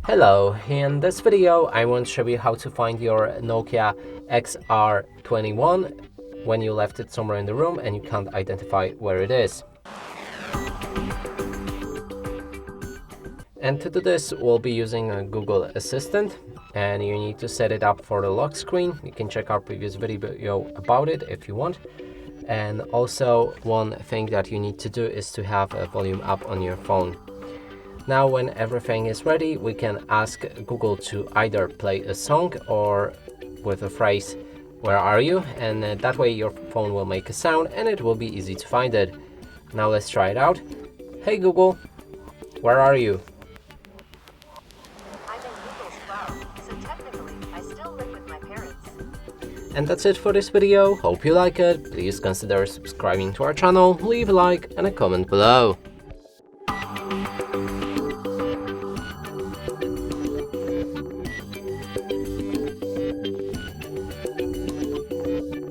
Hello, in this video I want to show you how to find your Nokia XR21 when you left it somewhere in the room and you can't identify where it is. And to do this, we'll be using a Google Assistant, and you need to set it up for the lock screen. You can check our previous video about it if you want. And also, one thing that you need to do is to have a volume up on your phone. Now, when everything is ready, we can ask Google to either play a song or with a phrase, "Where are you?" And that way your phone will make a sound and it will be easy to find it. Now let's try it out. Hey Google, where are you? I'm in Google's cloud, so technically I still live with my parents. And that's it for this video. Hope you like it. Please consider subscribing to our channel, leave a like and a comment below.